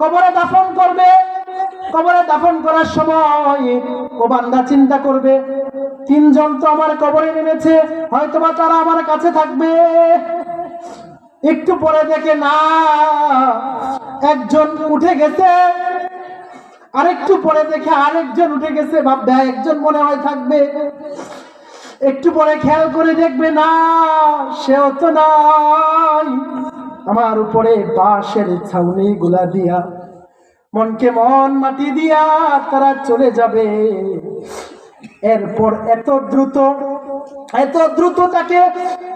কবরে দাফন করবে। কবরে দাফন করার সময় ও বান্দা চিন্তা করবে, তিনজন তো আমার কবরে নেমেছে, হয়তোবা তারা আমার কাছে থাকবে। একটু পরে দেখে না, একজন উঠে গেছে, আরেকটু পরে দেখে আরেকজন উঠে গেছে, ভাববে একজন মনে হয় থাকবে। একটু পরে খেয়াল করে দেখবে না, সেও তো নাই। আমার উপরে বাঁশের ছাউনি গুলা দিয়া, মনকে মন মাটি দিয়া তারা চলে যাবে। এরপর এত দ্রুত তাকে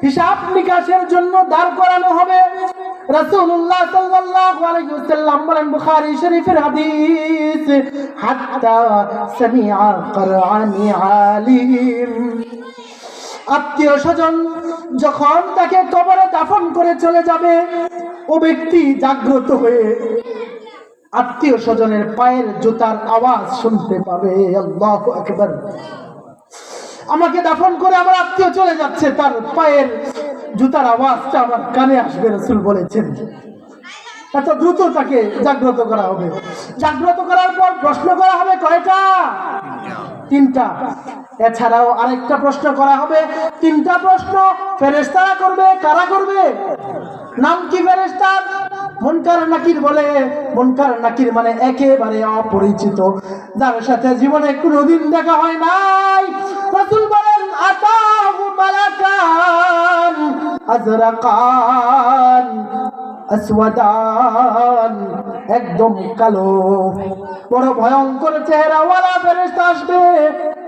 হিসাব নিকাশের জন্য দাঁড় করানো হবে। রাসূলুল্লাহ সাল্লাল্লাহু আলাইহি ওয়াসাল্লাম বলেন, বুখারী শরীফের হাদিস, হাত্তা সামিআ করআনি আলিম। আত্মীয় স্বজন যখন তাকে কবরে দাফন করে চলে যাবে, ও ব্যক্তি জাগ্রত হয়ে আত্মীয় স্বজনের পায়ের জুতার আওয়াজ শুনতে পাবে। আল্লাহু আকবার। আমাকে দাফন করে আমার আত্মীয় চলে যাচ্ছে, তার পায়ের জুতার আওয়াজটা আমার কানে আসবে, রাসূল বলেছেন। এত দ্রুত তাকে জাগ্রত করা হবে। জাগ্রত করার পর প্রশ্ন করা হবে কয়টা? তিনটা। এছাড়াও আরেকটা প্রশ্ন করা হবে। তিনটা প্রশ্ন ফেরেশতারা করবে। কারা করবে? নাম কি ফেরেশতার? মুনকার নাকির বলে। মুনকার নাকির মানে একেবারে অপরিচিত, যার সাথে জীবনে কোনোদিন দেখা হয় নাই। রাসূল বলেন, আতাহু মালাকান আজরাকান আসওয়াদান, একদম কালো বড় ভয়ঙ্কর চেহারাওয়ালা ফেরেশতা আসবে,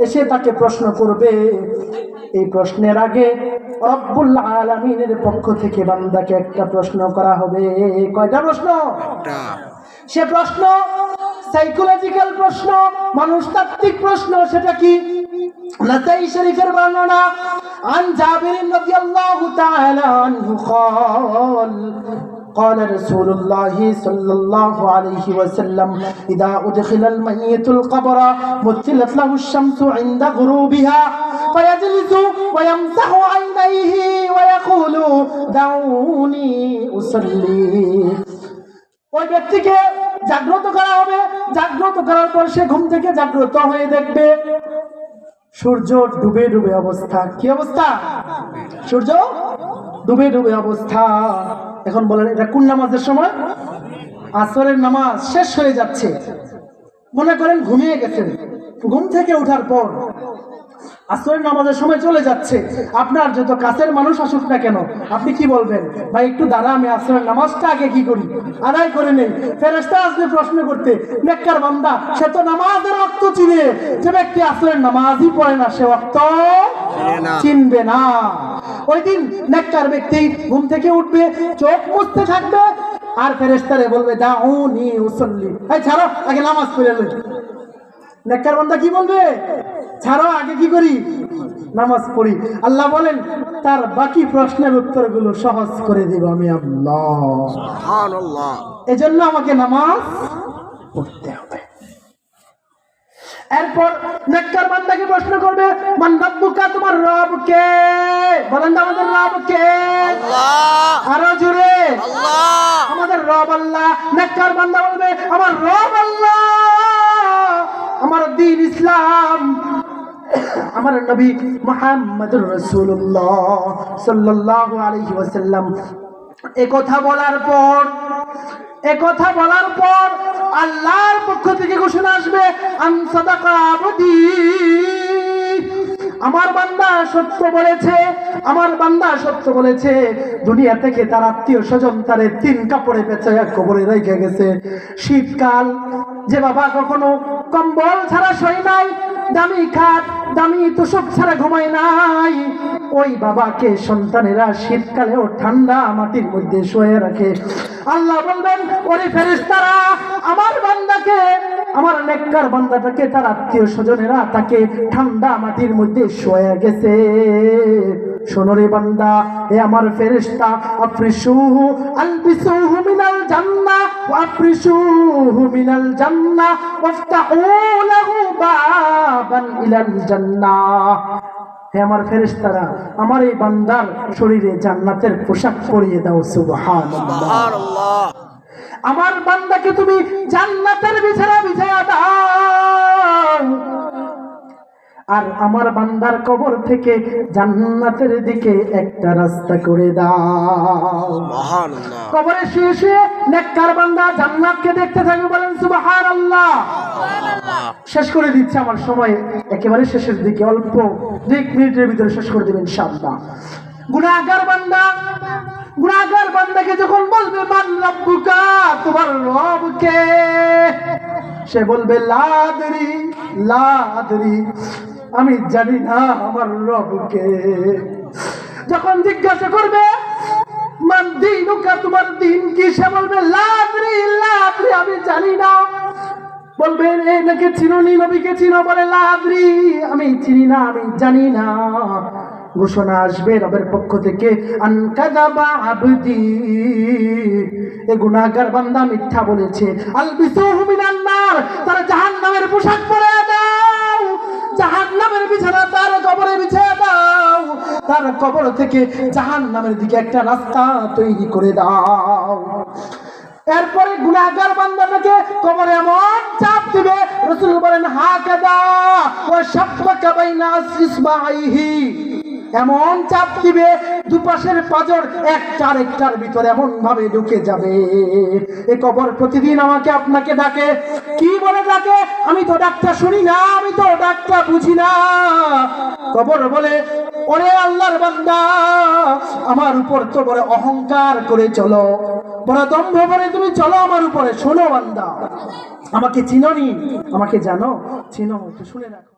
এসে তাকে প্রশ্ন করবে। এই প্রশ্নের আগে রব্বুল আলামিনের পক্ষ থেকে বান্দাকে একটা প্রশ্ন করা হবে। কয়টা প্রশ্ন? সে প্রশ্ন সাইকোলজিক্যাল প্রশ্ন, মানুষতাত্ত্বিক প্রশ্ন। সেটা কি? নাসাই শরীফের বর্ণনা, আন জাবির রাদিয়াল্লাহু তাআলা আনহু قال قال رسول الله صلى الله عليه وسلم إذا أدخل الميت القبر مثلت له الشمس عند غروبها فيجلس ويمسح عينيه ويقول دعوني أصلي। ওই ব্যক্তিকে জাগ্রত করা হবে। জাগ্রত করার পর সে ঘুম থেকে জাগ্রত হয়ে দেখবে সূর্য ডুবে ডুবে অবস্থা। কি অবস্থা? সূর্য ডুবে ডুবে অবস্থা। এখন বলেন, এটা কোন নামাজের সময়? আসরের নামাজ শেষ হয়ে যাচ্ছে। মনে করেন ঘুমিয়ে গেছেন, ঘুম থেকে ওঠার পর আসরের নামাজের সময় চলে যাচ্ছে। আপনার যত কাছের মানুষ আসুক না কেন, আপনি কি বলবেন? ভাই একটু দাঁড়া, আমি আসরের নামাজটা আগে কি করি, আদায় করে নেই। ফেরেশতা আসবে প্রশ্ন করতে। নেককার বান্দা, সে তো নামাজের ওয়াক্ত চিনে। যে ব্যক্তি আসরের নামাজই পড়ে না, সে ওয়াক্ত চিনবে না। ওই দিন নেককার ব্যক্তি ঘুম থেকে উঠবে, চোখ মুছতে থাকবে, আর ফেরেশতারে বলবে দাউনি উসাল্লি, এই ছাড়ো, আগে নামাজ পড়ে লই। নেককার বান্দা কি বলবে? ছাড়ো, আগে কি করি, নামাজ পড়ি। আল্লাহ বলেন, তার বাকি প্রশ্নের উত্তরগুলো সহজ করে দিব আমি আল্লাহ। সুবহানাল্লাহ। এজন্য আমাকে নামাজ পড়তে হবে। এরপর নেককার বান্দাকে প্রশ্ন করবে, মান রাব্বুকা, তোমার রব কে? বলেন তো, আমাদের রব কে? আল্লাহ। আরো জোরে, আল্লাহ। আমাদের রব আল্লাহ। নেককার বান্দা বলবে, আমার রব আল্লাহ, আমার দ্বীন ইসলাম, আমার নবী মুহাম্মদুর রাসূলুল্লাহ সাল্লাল্লাহু আলাইহি ওয়াসাল্লাম। এই কথা বলার পর আল্লাহর পক্ষ থেকে ঘোষণা আসবে, আন সাদাকা আবদি, আমার বান্দা সত্য বলেছে, আমার বান্দা সত্য বলেছে। দুনিয়া থেকে তার আত্মীয় স্বজন তারে 3 কাপড়ে পেঁচাইয়া কবরে রেখে গেছে। শীতকাল, যে বাবা কখনো কম্বল ছাড়া শোয় নাই, দামি খাট দামি তোষক ছাড়া ঘুমায় নাই, ওই বাবাকে সন্তানেরা শীতকালেও ঠান্ডা মাটির মধ্যে শুয়ে রাখে। আল্লাহ বলবেন, ওরে ফেরেশতারা, আমার বান্দাকে, আমার নেককার বান্দাটাকে তার আত্মীয় স্বজনেরা তাকে ঠান্ডা মাটির মধ্যে শুয়ে গেছে। শোনো রে বান্দা, এ আমার ফেরেশতা, আফরিসুহু আলবিসুহু মিনাল জান্নাহ ওয়া আফরিসুহু মিনাল জান্নাহ ওয়াফতাহু লাহু বাবান ইলাল জান্নাহ। হে আমার ফেরেশতারা, আমার এই বান্দার শরীরে জান্নাতের পোশাক পরিয়ে দাও। সুবহানাল্লাহ। আমার বান্দাকে তুমি জান্নাতের বিছানা বিছায়া দাও, আর আমার বান্দার কবর থেকে জান্নাতের দিকে একটা রাস্তা করে দাও। সুবহানাল্লাহ। কবরে শুয়ে শুয়ে নেককার বান্দা জান্নাতকে দেখতে থাকবে, বলেন সুবহানাল্লাহ। শেষ করে দিচ্ছে আমার সময় একেবারে শেষের দিকে, অল্প 2 মিনিটের ভিতরে শেষ করে দেবেন ইনশাআল্লাহ। গুনাহগার বান্দাকে যখন বলবে মান রাব্বুকা, তোমার রব কে, সে বলবে লা আদরি, আমি জানি না আমার রব কে। যখন জিজ্ঞাসা করবে মান দীনুকা, তোমার দিন কি, সে বলবে লা আদরি, আমি জানি না। বলবে নাকি চিনোনি, নবীকে চিনো, বলে লা আদরি, আমি চিনি না, আমি জানি না। ঘোষণা আসবে রবের পক্ষ থেকে, আনকাযাবা আবদি, এ গুনাহগার বান্দা মিথ্যা বলেছে। আলবিসুহু মিনান নার, তার জাহান্নামের পোশাক পরিয়ে দাও, জাহান্নামের বিছানা তার কবরে বিছিয়ে দাও, তার কবর থেকে জাহান্নামের দিকে একটা রাস্তা তৈরি করে দাও। এরপরে গুনাহগার বান্দাটাকে কবরে এমন চাপ দিবে, রাসূল বলেন হাকাদা ওয়া শাব্বাকা বাইনা ইসবাইহি, এমন চাপ দিবে দুপাশের পাঁজর একটার ভিতরে এমন ভাবে ঢুকে যাবে। এ কবর প্রতিদিন আমাকে আপনাকে ডাকে, কি বলে ডাকে? আমি তো ডাকটা শুনি না, আমি তো ডাকটা বুঝি না। কবর বলে, ওরে আল্লাহর বান্দা, আমার উপর তো বড় অহংকার করে চলো, বড় দম্ভ করে তুমি চলো আমার উপরে। শোনো বান্দা, আমাকে চিনোনি, আমাকে জানো, চিনো, একটু শুনে রাখো।